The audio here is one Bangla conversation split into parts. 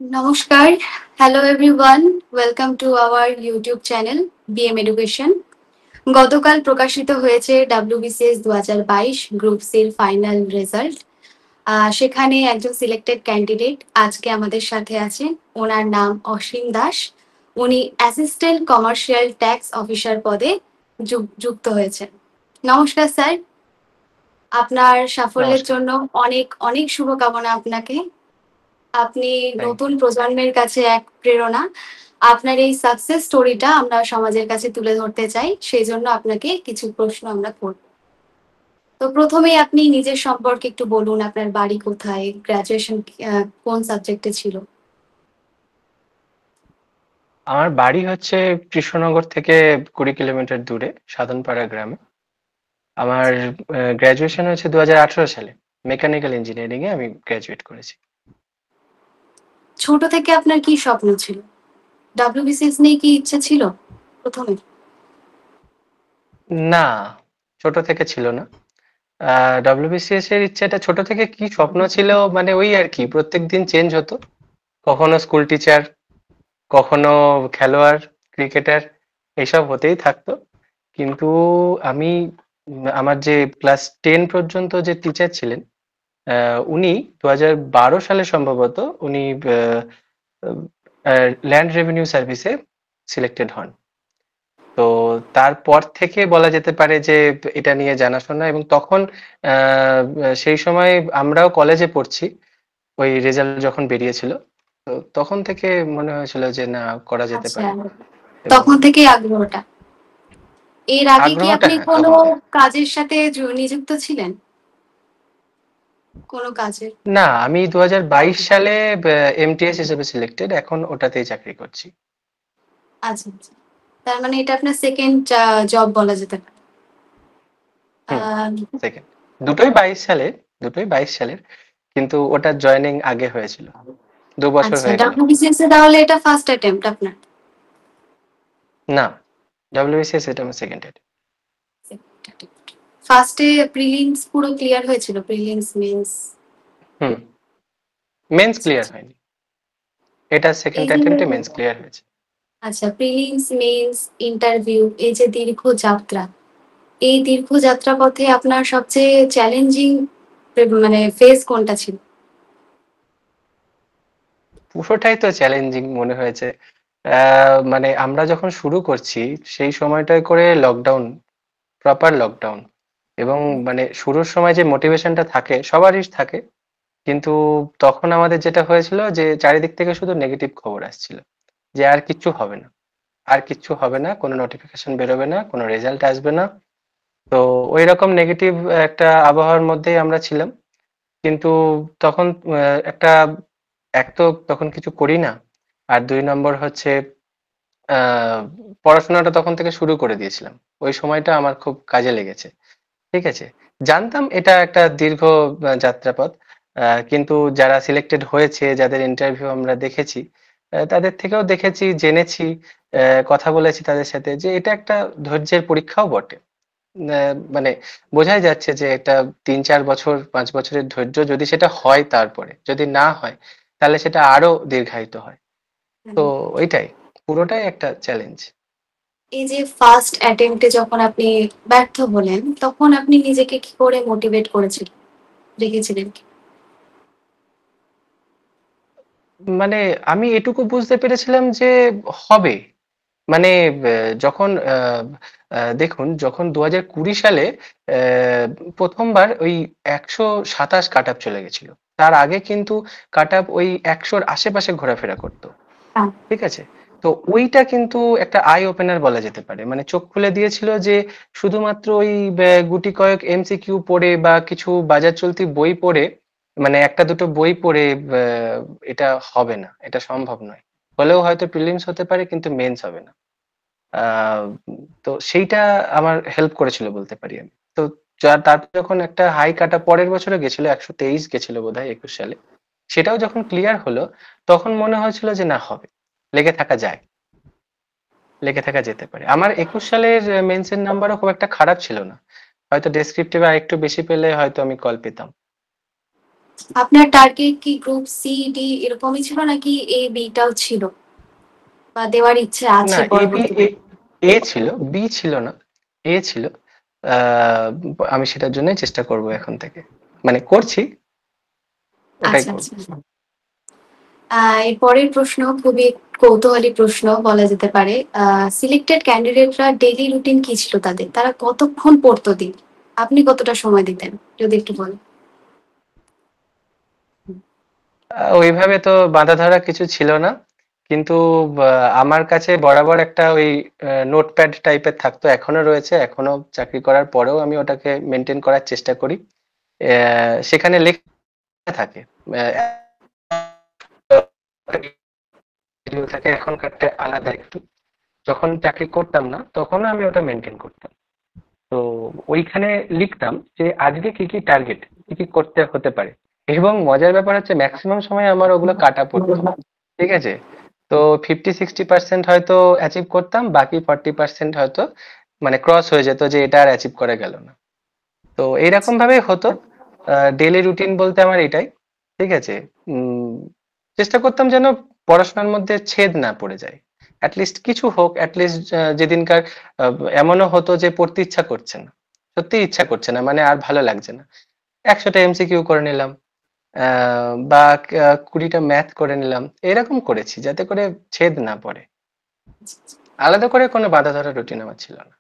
নমস্কার, hello everyone, welcome to our YouTube channel BM education. গতকাল প্রকাশিত হয়েছে WBCS 2022 গ্রুপ সির ফাইনাল রেজাল্ট। সেখানে একজন সিলেক্টেড ক্যান্ডিডেট আজকে আমাদের সাথে আছেন। ওনার নাম অসীম দাস। উনি অ্যাসিস্ট্যান্ট কমার্শিয়াল ট্যাক্স অফিসার পদে যুক্ত হয়েছেন। নমস্কার স্যার, আপনার সাফল্যের নমস্কার। জন্য অনেক অনেক শুভকামনা আপনাকে। আপনি থ্যাংক নতুন ইউ। প্রজন্মের কাছে এক প্রেরণা। আপনার এই সাকসেস স্টোরিটা আমরা সমাজের কাছে তুলে ধরতে চাই। সেজন্য আপনাকে কিছু প্রশ্ন আমরা করব। তো প্রথমেই আপনি নিজের সম্পর্কে একটু বলুন, আপনার বাড়ি কোথায়? গ্র্যাজুয়েশন কোন সাবজেক্টে ছিল? আমার বাড়ি হচ্ছে কৃষ্ণনগর থেকে 20 কিলোমিটার দূরে সাধনপাড়া গ্রামে। আমার গ্র্যাজুয়েশন হয়েছে 2018 সালে। মেকানিক্যাল ইঞ্জিনিয়ারিং এ আমি গ্র্যাজুয়েট করেছি। ছোট থেকে আপনার কি স্বপ্ন ছিল? WBCS নিয়ে কি ইচ্ছে ছিল প্রথমে? না, ছোট থেকে ছিল না। ডব্লিউবিসিএস এর ইচ্ছাটা ছোট থেকে কি স্বপ্ন ছিল, মানে ওই আর কি প্রত্যেকদিন চেঞ্জ হতো। কখনো স্কুল টিচার, কখনো খেলোয়াড়, ক্রিকেটার, এইসব হতেই থাকতো। কিন্তু আমি আমার যে ক্লাস 10 পর্যন্ত যে টিচার ছিলেন, উনি 2012 সালে সম্ভবত উনি ল্যান্ড রেভিনিউ সার্ভিসে সিলেক্টেড হন। তো তারপর থেকে বলা যেতে পারে যে এটা নিয়ে জানাশোনা, এবং তখন আহ, সেই সময় আমরাও কলেজে পড়ছি, ওই রেজাল্ট যখন বেরিয়েছিল। তো তখন থেকে মনে হয়েছিল যে না, করা যেতে আচ্ছা, পারে। এবং তখন থেকেই আগ্রহটা। এর আগে কি আগ্রহটা, আপনি হ্যাঁ, কোনো তখন থেকে। কাজের সাথে নিযুক্ত ছিলেন? কোনো কাজের? না, আমি 2022 সালে এমটিএস হিসেবে সিলেক্টেড, এখন ওটাতেই চাকরি করছি। আচ্ছা, আচ্ছা। তার মানে এটা আপনার সেকেন্ড জব বলা যেতে পারে। হুম, আহ, সেকেন্ড। দুটোই 22 সালে, দুটোই 22 সালের, কিন্তু ওটার জয়েনিং আগে হয়েছিল, 2 বছর আচ্ছা, হয়ে গেল। WBCS এ তাহলে এটা ফার্স্ট অ্যাটেম্প্ট আপনার? না, ডব্লিউবিসিএস এটা আমার সেকেন্ড। ফার্স্টে প্রিলিমস পুরো ক্লিয়ার হয়েছিল, প্রিলিমস মেন্স? হুম, মেন্স আচ্ছা, ক্লিয়ার আচ্ছা। হয়নি, এটা সেকেন্ড এই যে অ্যাটেম্পটে মেন্স ক্লিয়ার হয়েছে। আচ্ছা, প্রিলিমস মেন্স ইন্টারভিউ, এই যে দীর্ঘ যাত্রা, এই দীর্ঘ যাত্রা পথে আপনার সবচেয়ে চ্যালেঞ্জিং মানে ফেজ কোনটা ছিল? পুরোটাই তো চ্যালেঞ্জিং মনে হয়েছে। মানে আমরা যখন শুরু করছি সেই সময়টায় করে লকডাউন, প্রপার লকডাউন, এবং মানে শুরুর সময় যে মোটিভেশনটা থাকে সবারই থাকে, কিন্তু তখন আমাদের যেটা হয়েছিল যে চারিদিক থেকে শুধু নেগেটিভ খবর আসছিল, যে আর কিচ্ছু হবে না, আর কিচ্ছু হবে না, কোনো নোটিফিকেশন বেরোবে না, কোনো রেজাল্ট আসবে না। তো ওই রকম নেগেটিভ একটা আবহাওয়ার মধ্যেই আমরা ছিলাম। কিন্তু তখন একটা, এক তো তখন কিছু করি না, আর 2 নম্বর হচ্ছে আহ পড়াশোনাটা তখন থেকে শুরু করে দিয়েছিলাম। ওই সময়টা আমার খুব কাজে লেগেছে। ঠিক আছে, জানতাম এটা একটা দীর্ঘ যাত্রাপথ, কিন্তু যারা সিলেক্টেড হয়েছে, যাদের ইন্টারভিউ আমরা দেখেছি, তাদের থেকেও দেখেছি, জেনেছি, কথা বলেছি তাদের সাথে, যে এটা একটা ধৈর্যের পরীক্ষাও বটে। মানে বোঝাই যাচ্ছে যে এটা 3-4 বছর, 5 বছরের ধৈর্য, যদি সেটা হয়, তারপরে যদি না হয় তাহলে সেটা আরো দীর্ঘায়িত হয়। তো ওইটাই, পুরোটাই একটা চ্যালেঞ্জ। এই যে ফার্স্ট অ্যাটেম্পটে যখন আপনি ব্যর্থ হলেন, তখন আপনি নিজেকে কি করে মোটিভেট করেছিলেন, রেখেছিলেন কি? মানে আমি এটুকু বুঝতে পেরেছিলাম যে হবে। মানে যখন দেখুন, যখন 2020 সালে প্রথমবার ওই 127 কাট আপ চলে গেছিল, তার আগে কিন্তু কাট আপ ওই 100-র আশেপাশে ঘোরাফেরা করতো। হ্যাঁ। ঠিক আছে, তো ওইটা কিন্তু একটা আই ওপেনার বলা যেতে পারে, মানে চোখ খুলে দিয়েছিল যে শুধুমাত্র ওই গুটি কয়েক এমসিকিউ পড়ে বা কিছু বাজার চলতি বই পড়ে, মানে একটা দুটো বই পড়ে এটা হবে না, এটা সম্ভব নয়। হলেও হয়তো প্রিলিমস হতে পারে, কিন্তু মেন্স হবে না। আহ তো সেইটা আমার হেল্প করেছিল বলতে পারি আমি। তো তারপর যখন একটা হাই কাটা পরের বছরে গেছিল, 123 গেছিল বোধহয় 21 সালে, সেটাও যখন ক্লিয়ার হলো, তখন মনে হয়েছিল যে না, হবে, লেগে থাকা যায়, লেগে থাকা যেতে পারে। আমার 21 সালের মেন্সের নাম্বারও খুব একটা খারাপ ছিল না, হয়তো ডেসক্রিপটিভে আর একটু বেশি পেলে হয়তো আমি কল পেতাম। আপনার টার্গেট কি গ্রুপ সি, ডি এরকমই ছিল নাকি এ, বিটাও ছিল বা দেওয়ার ইচ্ছে না, আছে এ বি পরবর্তীতে? এ ছিল, বি ছিল না, এ ছিল। আমি সেটার জন্যই চেষ্টা করব এখন থেকে, মানে করছি, ওটাই আচ্ছা করব। আচ্ছা। এর পরের প্রশ্ন খুবই কৌতূহলী প্রশ্ন বলা যেতে পারে। সিলেক্টেড ক্যান্ডিডেটরা ডেইলি রুটিন কি ছিল তাদের? তারা কতক্ষণ পড়তো দিন? আপনি কতটা সময় দিতেন? যদি একটু বলেন। ওইভাবে তো বাঁধা ধরা কিছু ছিল না, কিন্তু আমার কাছে বরাবর একটা ওই নোটপ্যাড টাইপের থাকতো, এখনো রয়েছে, এখনো চাকরি করার পরেও আমি ওটাকে মেনটেন করার চেষ্টা করি। সেখানে লেখা থাকে, শিডিউল থাকে, এখনকারটা আলাদা একটু। যখন চাকরি করতাম না তখন আমি ওটা মেনটেন করতাম। তো ওইখানে লিখতাম যে আজকে কি কি টার্গেট, কি কি করতে হতে পারে। এবং মজার ব্যাপার হচ্ছে ম্যাক্সিমাম সময় আমার ওগুলো কাটা পড়তো, ঠিক আছে। তো 50-60% হয়তো অ্যাচিভ করতাম, বাকি 40% হয়তো মানে ক্রস হয়ে যেত, যে এটা আর অ্যাচিভ করা গেল না। তো এইরকম ভাবেই হতো। ডেইলি রুটিন বলতে আমার এটাই, ঠিক আছে। উম, চেষ্টা করতাম যেন পড়াশোনার মধ্যে ছেদ না পড়ে যায়, অ্যাটলিস্ট কিছু হোক, অ্যাটলিস্ট যেদিনকার এমনও হতো যে পড়তে ইচ্ছা করছে না, সত্যি ইচ্ছা করছে না, মানে আর ভালো লাগছে না, 100টা এমসিকিউ করে নিলাম, বা 20টা ম্যাথ করে নিলাম, এরকম করেছি যাতে করে ছেদ না পড়ে। আলাদা করে কোনো বাঁধা ধরা রুটিন আমার ছিল না।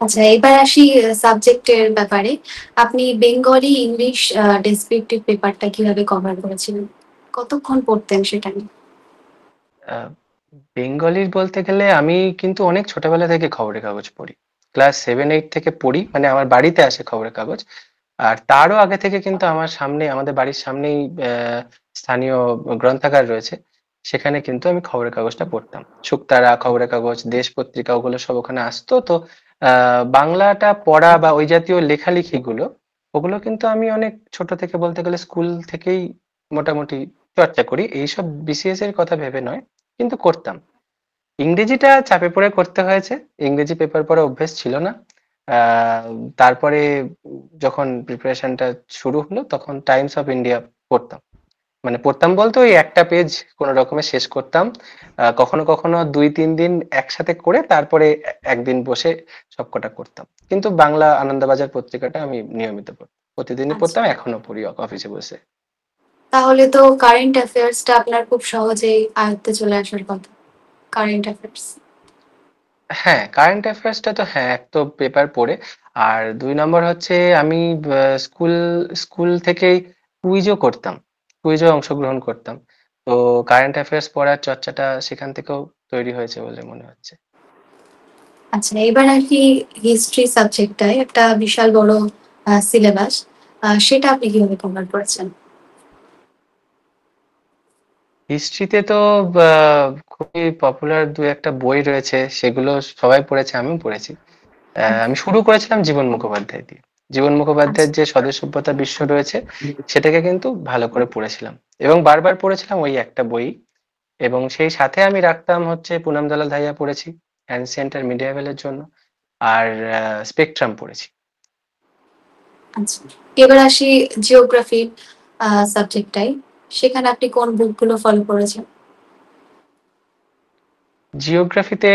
আচ্ছা, এবার আসি সাবজেক্টের ব্যাপারে। আপনি বেঙ্গলি, ইংলিশ ডেসক্রিপটিভ পেপারটা কিভাবে কভার করেছিলেন? কতক্ষণ পড়তেন সেটা নিয়ে? আহ, বেঙ্গলির বলতে গেলে আমি কিন্তু অনেক ছোটবেলা থেকে খবরের কাগজ পড়ি, ক্লাস 7-8 থেকে পড়ি, মানে আমার বাড়িতে আসে খবরের কাগজ। আর তারও আগে থেকে কিন্তু আমার সামনে, আমাদের বাড়ির সামনেই স্থানীয় গ্রন্থাগার রয়েছে, সেখানে কিন্তু আমি খবরের কাগজটা পড়তাম। শুকতারা খবরের কাগজ, দেশ পত্রিকা, ওগুলো সব ওখানে আসতো। তো বাংলাটা পড়া বা ওই জাতীয় লেখালেখি গুলো, ওগুলো কিন্তু আমি অনেক ছোট থেকে, বলতে গেলে স্কুল থেকেই মোটামুটি চর্চা করি, এইসব বিসিএস এর কথা ভেবে নয়, কিন্তু করতাম। ইংরেজিটা চাপে পড়ে করতে হয়েছে, ইংরেজি পেপার পড়া অভ্যেস ছিল না। আহ, তারপরে যখন প্রিপারেশনটা শুরু হলো তখন টাইমস অফ ইন্ডিয়া পড়তাম, মানে পড়তাম বলতে ওই একটা পেজ কোনো রকমে শেষ করতাম। কখনো কখনো 2-3 দিন একসাথে করে তারপরে একদিন বসে সবকটা করতাম। কিন্তু বাংলা আনন্দবাজার পত্রিকাটা আমি নিয়মিত পড়তাম, প্রতিদিনই আচ্ছা, পড়তাম, এখনো পড়ি অফিসে বসে। তাহলে তো কারেন্ট অ্যাফেয়ার্সটা আপনার খুব সহজেই আয়ত্তে চলে আসার কথা। Current affairs. হ্যাঁ, কারেন্ট অ্যাফেয়ার্সটা তো হ্যাঁ, এক তো পেপার পড়ে, আর 2 নম্বর হচ্ছে আমি স্কুল স্কুল থেকেই কুইজও করতাম, কুইজও অংশগ্রহণ করতাম। তো কারেন্ট অ্যাফেয়ার্স পড়ার চর্চাটা সেখান থেকেও তৈরি হয়েছে বলে মনে হচ্ছে। আচ্ছা, এবার আর কি হিস্ট্রি সাবজেক্টটায় একটা বিশাল বড় সিলেবাস, সেটা আপনি কিভাবে কভার করেছেন? হিস্ট্রিতে তো খুবই পপুলার দু একটা বই রয়েছে, সেগুলো সবাই পড়েছে, আমিও পড়েছি। আমি শুরু করেছিলাম জীবন মুখোপাধ্যায় দিয়ে। জীবন আচ্ছা মুখোপাধ্যায়ের যে স্বদেশ সভ্যতা বিশ্ব রয়েছে, সেটাকে কিন্তু ভালো করে পড়েছিলাম, এবং বারবার পড়েছিলাম ওই একটা বই। এবং সেই সাথে আমি রাখতাম হচ্ছে পুনাম দালাল ধাইয়া পড়েছি অ্যানসিয়েন্ট আর মিডিয়াভেলের জন্য, আর স্পেকট্রাম পড়েছি। আচ্ছা, এবার আসি জিওগ্রাফি সাবজেক্টটাই। সেখানে আপনি কোন বুকগুলো ফলো করেছেন? জিওগ্রাফিতে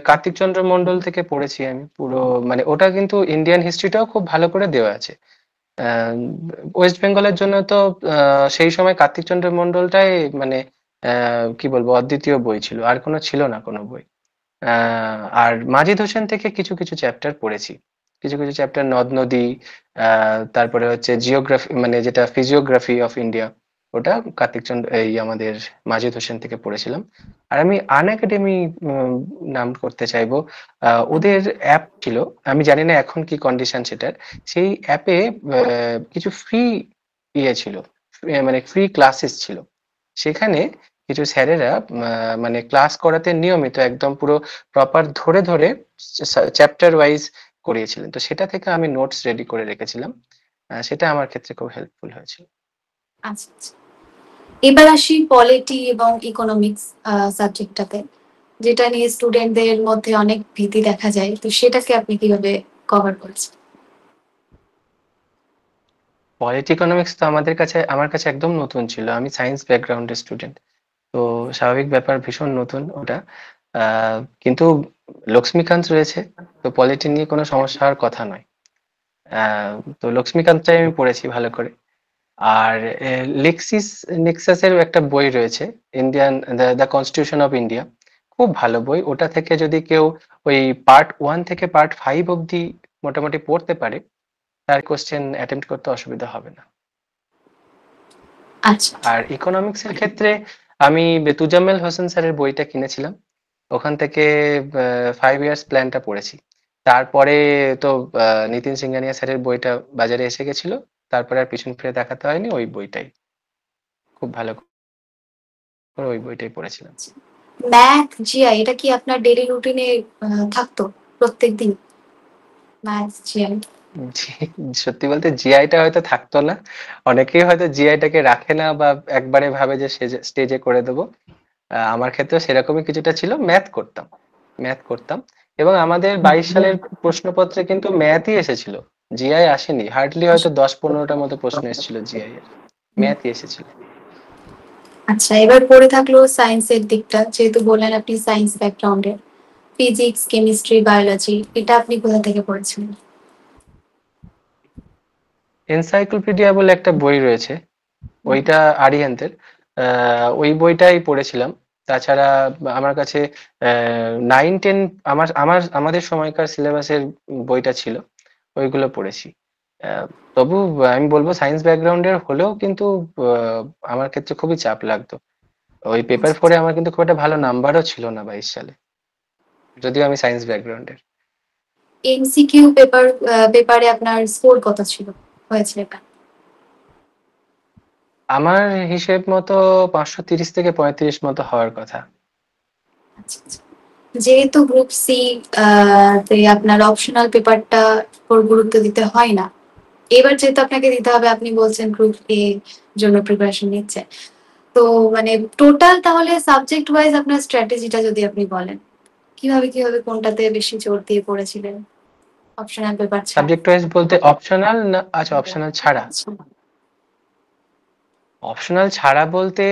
কার্তিক চন্দ্র মন্ডল থেকে পড়েছি আমি পুরো, মানে ওটা কিন্তু ইন্ডিয়ান হিস্ট্রিটাও খুব ভালো করে দেওয়া আছে। আহ, ওয়েস্ট বেঙ্গলের জন্য তো সেই সময় কার্তিক চন্দ্র মন্ডলটাই মানে কি বলবো, অদ্বিতীয় বই ছিল, আর কোনো ছিল না কোনো বই। আর মাজিদ হোসেন থেকে কিছু কিছু চ্যাপ্টার পড়েছি, কিছু কিছু চ্যাপ্টার নদ নদী, তারপরে হচ্ছে জিওগ্রাফি, মানে যেটা ফিজিওগ্রাফি অফ ইন্ডিয়া, ওটা কার্তিক চন্দ্র এই আমাদের মাজিদ হোসেন থেকে পড়েছিলাম। আর আমি আন একাডেমি নাম করতে চাইবো, ওদের অ্যাপ ছিল, আমি জানি না এখন কি কন্ডিশন সেটার। সেই অ্যাপে কিছু ফ্রি ইয়ে ছিল, মানে ফ্রি ক্লাসেস ছিল। সেখানে কিছু স্যারেরা মানে ক্লাস করাতে নিয়মিত একদম পুরো প্রপার ধরে ধরে চ্যাপ্টার ওয়াইজ করিয়েছিলেন। তো সেটা থেকে আমি নোটস রেডি করে রেখেছিলাম, সেটা আমার ক্ষেত্রে খুব হেল্পফুল হয়েছিল। আচ্ছা আচ্ছা। এবার আসি পলিটি এবং ইকোনমিক্স সাবজেক্টটাতে, যেটা নিয়ে স্টুডেন্টদের মধ্যে অনেক ভীতি দেখা যায়। তো সেটাকে আপনি কিভাবে কভার করেছেন? পলিটি ইকোনমিক্স তো আমার কাছে একদম নতুন ছিল। আমি সায়েন্স ব্যাকগ্রাউন্ডের স্টুডেন্ট। তো স্বাভাবিক ব্যাপার, ভীষণ নতুন ওটা। কিন্তু লক্ষ্মীকান্ত রয়েছে, তো পলিটি নিয়ে কোনো সমস্যা হওয়ার কথা নয়। আহ, তো লক্ষ্মীকান্তটাই আমি পড়েছি ভালো করে। আর নেক্সাসের একটা বই রয়েছে, Indian the constitution of India, খুব ভালো বই। ওটা থেকে যদি কেউ ওই পার্ট 1 থেকে পার্ট 5 অব্দি মোটামুটি পড়তে পারে, তার কোশ্চেন অ্যাটেম্প্ট করতে অসুবিধা হবে না। আচ্ছা। আর ইকোনমিক্স এর ক্ষেত্রে আমি তুজাম্মেল হোসেন স্যারের বইটা কিনেছিলাম, ওখান থেকে 5 ইয়ার্স প্ল্যানটা পড়েছি। তারপরে তো নিতিন সিংহানিয়া স্যারের বইটা বাজারে এসে গেছিল, তারপরে আর পিছন ফিরে দেখাতে হয়নি, ওই বইটাই খুব ভালো করে ওই বইটাই পড়েছিলাম। ম্যাথ, জিআই এটা কি আপনার ডেইলি রুটিনে থাকতো প্রত্যেকদিন? Math, GI? জি, সত্যি বলতে জিআইটা হয়তো থাকতো না। অনেকেই হয়তো জিআইটাকে রাখে না, বা একবারে ভাবে যে স্টেজে করে দেবো। আমার ক্ষেত্রে সেরকমই কিছুটা ছিল। ম্যাথ করতাম এবং আমাদের 22 সালের প্রশ্নপত্রে কিন্তু ম্যাথই এসেছিল, জিআই আসেনি। হার্ডলি হয়তো 10-15টার মতো প্রশ্ন এসেছিল জিআই এর, ম্যাথই এসেছিল। আচ্ছা, এবার পড়ে থাকলো সায়েন্সের দিকটা, যেহেতু বললেন আপনি সায়েন্স ব্যাকগ্রাউন্ডের। ফিজিক্স, কেমিস্ট্রি, বায়োলজি এটা আপনি কোথা থেকে পড়েছিলেন? এনসাইক্লোপিডিয়া বলে একটা বই রয়েছে, ওইটা আরিহান্তের। ওই বইটাই পড়েছিলাম। তাছাড়া আমার কাছে 9-10, আমাদের সময়কার সিলেবাসের বইটা ছিল, ওইগুলো পড়েছি। তবু আমি বলবো সায়েন্স ব্যাকগ্রাউন্ডের হলেও কিন্তু আহ, আমার ক্ষেত্রে খুবই চাপ লাগতো। ওই পেপার 4-এ আমার কিন্তু খুব একটা ভালো নাম্বারও ছিল না 22 সালে, যদিও আমি সায়েন্স ব্যাকগ্রাউন্ডের। এমসিকিউ পেপারে আপনার স্কোর কত ছিল, হয়েছিল এটা? আমার হিসেব মতো 530 থেকে 35 মতো হওয়ার কথা। আচ্ছা, আচ্ছা। যেহেতু গ্রুপ সি তে আপনার অপশনাল পেপারটা ওর গুরুত্ব দিতে হয় না, এবার যেহেতু আপনাকে দিতে হবে, আপনি বলছেন গ্রুপ এ জন্য প্রিপারেশন নিচ্ছে, তো মানে টোটাল তাহলে সাবজেক্ট ওয়াইজ আপনার স্ট্র্যাটেজিটা যদি আপনি বলেন, কিভাবে কিভাবে কোনটাতে বেশি জোর দিয়ে পড়েছিলেন অপশনাল পেপার ছাড়া? সাবজেক্ট ওয়াইজ বলতে অপশনাল না? আচ্ছা, অপশনাল ছাড়া। আচ্ছা। অপশনাল ছাড়া বলতে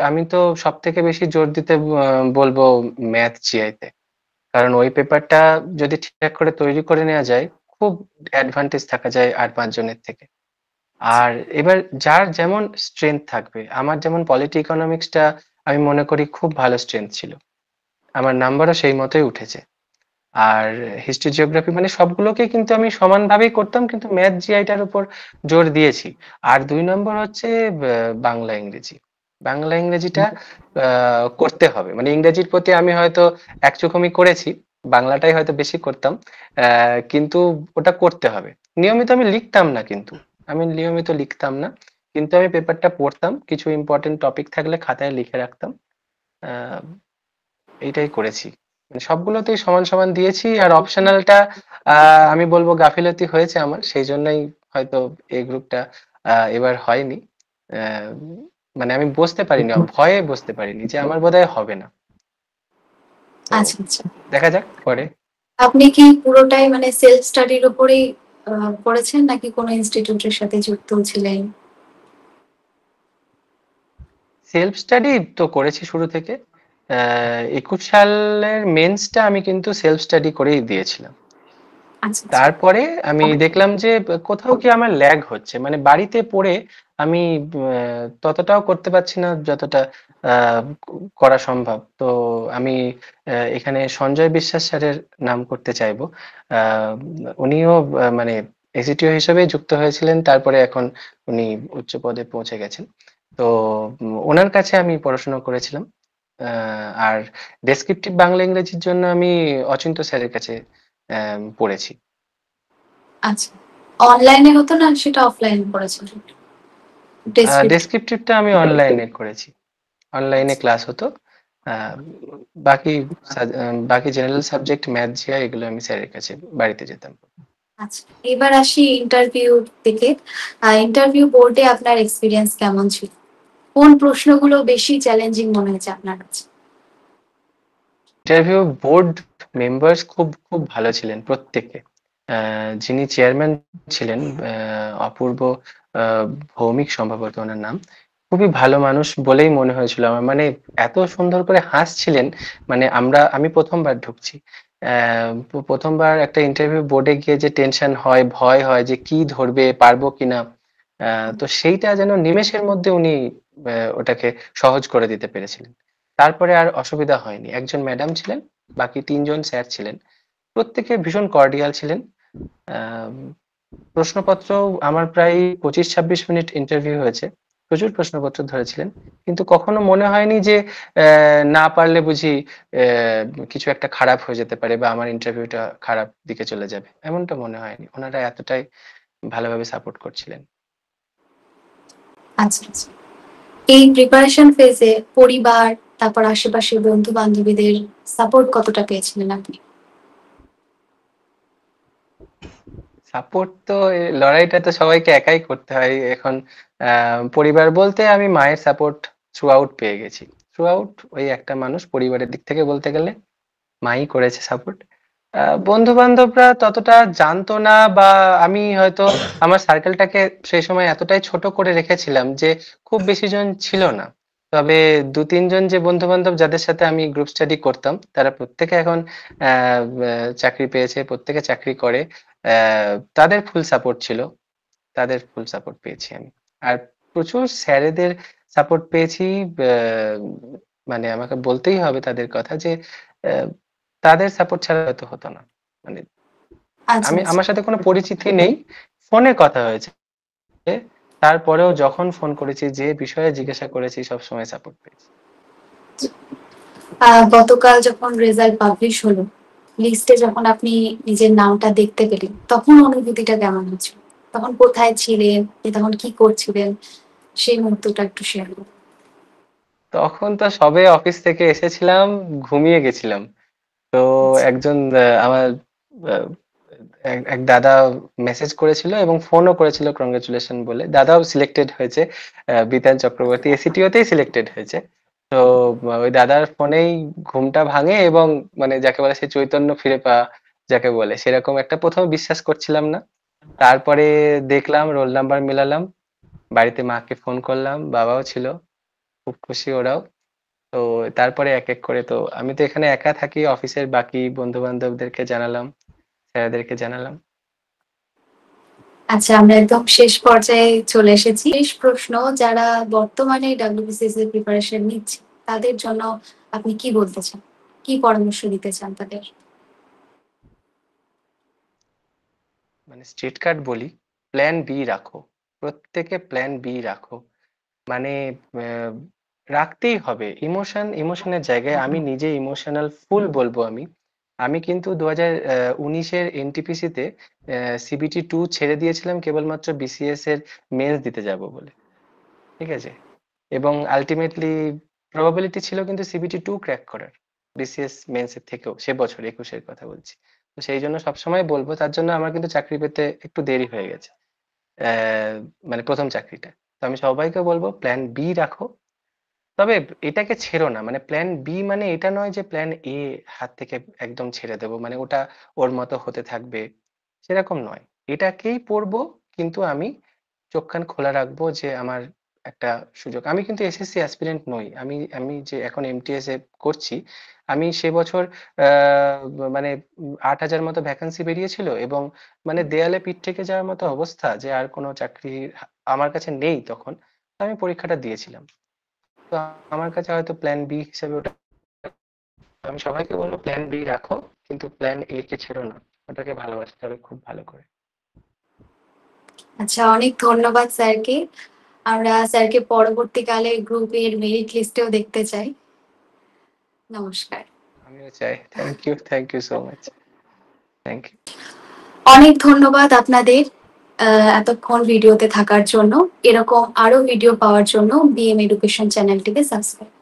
আমি তো সব থেকে বেশি জোর দিতে বলবো ম্যাথ জিআইতে। কারণ ওই পেপারটা যদি ঠিকঠাক করে তৈরি করে নেওয়া যায়, খুব অ্যাডভান্টেজ থাকা যায় আর 5 জনের থেকে। আর এবার যার যেমন স্ট্রেংথ থাকবে, আমার যেমন পলিটি ইকোনমিক্সটা আমি মনে করি খুব ভালো স্ট্রেংথ ছিল, আমার নাম্বারও সেই মতোই উঠেছে। আর হিস্ট্রি জিওগ্রাফি মানে সবগুলোকে কিন্তু আমি সমানভাবেই করতাম, কিন্তু ম্যাথ জিআইটার উপর জোর দিয়েছি। আর 2 নম্বর হচ্ছে বাংলা ইংরেজি। বাংলা ইংরেজিটা করতে হবে, মানে ইংরেজির প্রতি আমি হয়তো একচোখমি করেছি, বাংলাটাই হয়তো বেশি করতাম। কিন্তু ওটা করতে হবে। আমি লিখতাম না, কিন্তু আমি নিয়মিত লিখতাম না, কিন্তু আমি পেপারটা পড়তাম, কিছু ইম্পর্টেন্ট টপিক থাকলে খাতায় লিখে রাখতাম। আহ এইটাই করেছি, মানে সবগুলোতেই সমান সমান দিয়েছি। আর অপশনালটা আমি বলবো গাফিলতি হয়েছে আমার, সেই জন্যই হয়তো এই গ্রুপটা এবার হয়নি। আহ, মানে আমি বসতে পারিনি, ভয়ে বসতে পারিনি যে আমার বোধহয় হবে না। তো আচ্ছা, আচ্ছা। দেখা যাক পরে। আপনি কি পুরোটাই মানে সেলফ স্টাডির উপরেই পড়েছেন, নাকি কোনো ইনস্টিটিউটের সাথে যুক্ত ছিলেন? সেলফ স্টাডি তো করেছি শুরু থেকে। 21 সালের মেন্সটা আমি কিন্তু সেলফ স্টাডি করেই দিয়েছিলাম। আচ্ছা, আচ্ছা। তারপরে আমি দেখলাম যে কোথাও কি আমার ল্যাগ হচ্ছে, মানে বাড়িতে পড়ে আমি ততটাও করতে পারছি না যতটা করা সম্ভব। তো আমি এখানে সঞ্জয় বিশ্বাস স্যারের নাম করতে চাইবো। আহ, উনিও মানে এসিটিও হিসেবে যুক্ত হয়েছিলেন, তারপরে এখন উনি উচ্চ পদে পৌঁছে গেছেন। তো ওনার কাছে আমি পড়াশোনা করেছিলাম। আর ডেসক্রিপটিভ বাংলা ইংরেজির জন্য আমি অচিন্ত স্যারের কাছে পড়েছি। আচ্ছা, অনলাইনে হতো না, সেটা অফলাইনে পড়েছিলেন? ডেসক্রিপ্ট। ডেসক্রিপটিভটা আমি অনলাইনে করেছি, অনলাইনে ক্লাস হতো। আহ, বাকি বাকি জেনারেল সাবজেক্ট ম্যাথ জিয়া এগুলো আমি স্যারের কাছে বাড়িতে যেতাম। আচ্ছা, এবার আসি ইন্টারভিউ থেকে। ইন্টারভিউ বোর্ডে আপনার এক্সপিরিয়েন্স কেমন ছিল? কোন প্রশ্নগুলো বেশি চ্যালেঞ্জিং মনে হয়েছে আপনার কাছে? ইন্টারভিউ বোর্ড মেম্বার্স খুব খুব ভালো ছিলেন প্রত্যেকে। যিনি চেয়ারম্যান ছিলেন, অপূর্ব ভৌমিক সম্ভবত ওনার নাম। খুবই ভালো মানুষ বলেই মনে হয়েছিল আমার। মানে এত সুন্দর করে হাসছিলেন, মানে আমি ১ম বার ঢুকছি। ১ম বার একটা ইন্টারভিউ বোর্ডে গিয়ে যে টেনশন হয়, ভয় হয় যে কি ধরবে, পারবো কিনা। তো সেইটা যেন নিমেষের মধ্যে উনি ওটাকে সহজ করে দিতে পেরেছিলেন। তারপরে আর অসুবিধা হয়নি। একজন ম্যাডাম ছিলেন, বাকি ৩ জন স্যার ছিলেন। প্রত্যেকে ভীষণ কর্ডিয়াল ছিলেন। আম প্রশ্নপত্র আমার প্রায় ২৫-২৬ মিনিট ইন্টারভিউ হয়েছে। প্রচুর প্রশ্নপত্র ধরেছিলেন। কিন্তু কখনো মনে হয়নি যে না পারলে বুঝি কিছু একটা খারাপ হয়ে যেতে পারে বা আমার ইন্টারভিউটা খারাপ দিকে চলে যাবে। এমনটা মনে হয়নি। উনারা এতটাই ভালোভাবে সাপোর্ট করছিলেন। আচ্ছা, আচ্ছা। এই প্রিপারেশন ফেজে পরিবার, তারপর আশেপাশের বন্ধু-বান্ধবীদের সাপোর্ট কতটা পেয়েছিলেন আপনি? সাপোর্ট তো লড়াইটা তো সবাইকে একাই করতে হয়। এখন পরিবার বলতে আমি মায়ের সাপোর্ট থ্রু আউট পেয়ে গেছি। থ্রু আউট ওই একটা মানুষ পরিবারের দিক থেকে বলতে গেলে মাই করেছে সাপোর্ট। বন্ধু-বান্ধবরা ততটা জানতো না, বা আমি হয়তো আমার সার্কেলটাকে সেই সময় এতটাই ছোট করে রেখেছিলাম যে খুব বেশি জন ছিল না। তবে ২-৩ জন যে বন্ধু-বান্ধব যাদের সাথে আমি গ্রুপ স্টাডি করতাম, তারা প্রত্যেকে এখন আ আ চাকরি পেয়েছে, প্রত্যেকে চাকরি করে। আ তাদের ফুল সাপোর্ট ছিল। তাদের ফুল সাপোর্ট পেয়েছি আমি। আর প্রচুর স্যারেদের সাপোর্ট পেয়েছি। ব্যা মানে আমাকে বলতেই হবে তাদের কথা যে অ্যা তাদের সাপোর্ট ছাড়া হয়তো হতো না। মানে আচ্ছা, আচ্ছা। আমার সাথে কোনো পরিচিতি নেই। ফোনে কথা হয়েছে। তারপরেও যখন ফোন করেছি, যে বিষয়ে জিজ্ঞাসা করেছি সবসময় সাপোর্ট পেয়েছি। গতকাল যখন রেজাল্ট পাবলিশ হলো, লিস্টে যখন আপনি নিজের নামটা দেখতে পেলেন, তখন অনুভূতিটা কেমন হচ্ছিল? তখন কোথায় ছিলেন? তখন কি করছিলেন? সেই মুহূর্তটা একটু শেয়ার করুন। তখন তো সবে অফিস থেকে এসেছিলাম, ঘুমিয়ে গেছিলাম। তো আচ্ছা, একজন আমার আ এক দাদা মেসেজ করেছিল এবং ফোনও করেছিল কংগ্রাচুলেশন বলে। দাদাও সিলেক্টেড হয়েছে। বিতান চক্রবর্তী এসিটিও তেই সিলেক্টেড হয়েছে। তো ওই দাদার ফোনেই ঘুমটা ভাঙে এবং মানে যাকে বলে সেই চৈতন্য ফিরে পাওয়া যাকে বলে, সেরকম একটা ১ম এ বিশ্বাস করছিলাম না। তারপরে দেখলাম, রোল নাম্বার মেলালাম। বাড়িতে মাকে ফোন করলাম, বাবাও ছিল। খুব খুশি ওরাও। তো তারপরে এক করে, তো আমি তো এখানে একা থাকি, অফিসের বাকি বন্ধু-বান্ধবদেরকে জানালাম, স্যারদেরকে জানালাম। আচ্ছা, আমরা একদম শেষ পর্যায়ে চলে এসেছি। শেষ প্রশ্ন, যারা বর্তমানে WBCS এর প্রিপারেশন নিচ্ছে, তাদের জন্য আপনি কি বলতে চান? কি পরামর্শ দিতে চান তাদের? মানে স্ট্রেট কাট বলি, প্ল্যান বি রাখো। প্রত্যেকে প্ল্যান বি রাখো। মানে রাখতেই হবে। ইমোশনের জায়গায় আমি নিজে ইমোশনাল ফুল বলবো আমি। আমি কিন্তু ২০১৯ এর এনটিপিসি তে সিবিটি 2 ছেড়ে দিয়েছিলাম কেবলমাত্র বিসিএস এর মেইনস দিতে যাবো বলে। ঠিক আছে? এবং আল্টিমেটলি প্রবাবিলিটি ছিল কিন্তু সিবিটি 2 ক্র্যাক করার। বিসিএস মেইনস এর থেকেও সে বছর ২১ এর কথা বলছি। তো সেইজন্য সবসময় বলব, তার জন্য আমার কিন্তু চাকরি পেতে একটু দেরি হয়ে গেছে। অ্যা মানে ১ম চাকরিটা। তো আমি সবাইকে বলব প্ল্যান বি রাখো। তবে এটাকে ছেড়ো না। মানে প্ল্যান বি মানে এটা নয় যে প্ল্যান এ হাত থেকে একদম ছেড়ে দেব। মানে ওটা ওর মতো হতে থাকবে। সেরকম নয়। এটাকেই পড়বো, কিন্তু আমি চোখ কান খোলা রাখবো যে আমার একটা সুযোগ। আমি কিন্তু এসএসসি অ্যাসপিরেন্ট নই। আমি যে এখন এমটিএস এ করছি, আমি সে বছর আ মানে ৮,০০০ মতো ভ্যাকেন্সি বেরিয়েছিল এবং মানে দেয়ালে পিঠ থেকে যাওয়ার মতো অবস্থা যে আর কোনো চাকরি আমার কাছে নেই তখন। তো আমি পরীক্ষাটা দিয়েছিলাম। তো আমার কাছে হয়তো প্ল্যান বি হিসেবে ওটা, আমি সবাইকে বলব প্ল্যান বি রাখো, কিন্তু প্ল্যান এ কে ছেড়ো না। ওটাকে ভালোবাসতে হবে খুব ভালো করে। আচ্ছা, অনেক ধন্যবাদ স্যারকে। আমরা স্যারকে পরবর্তীকালে গ্রুপের মেরিট লিস্টেও দেখতে চাই। নমস্কার। আমিও চাই। Thank you so much. Thank you. অনেক ধন্যবাদ আপনাদের এতক্ষণ ভিডিওতে থাকার জন্য। এরকম আরো ভিডিও পাওয়ার জন্য বিএম এডুকেশন চ্যানেলটিকে সাবস্ক্রাইব।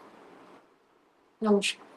নমস্কার।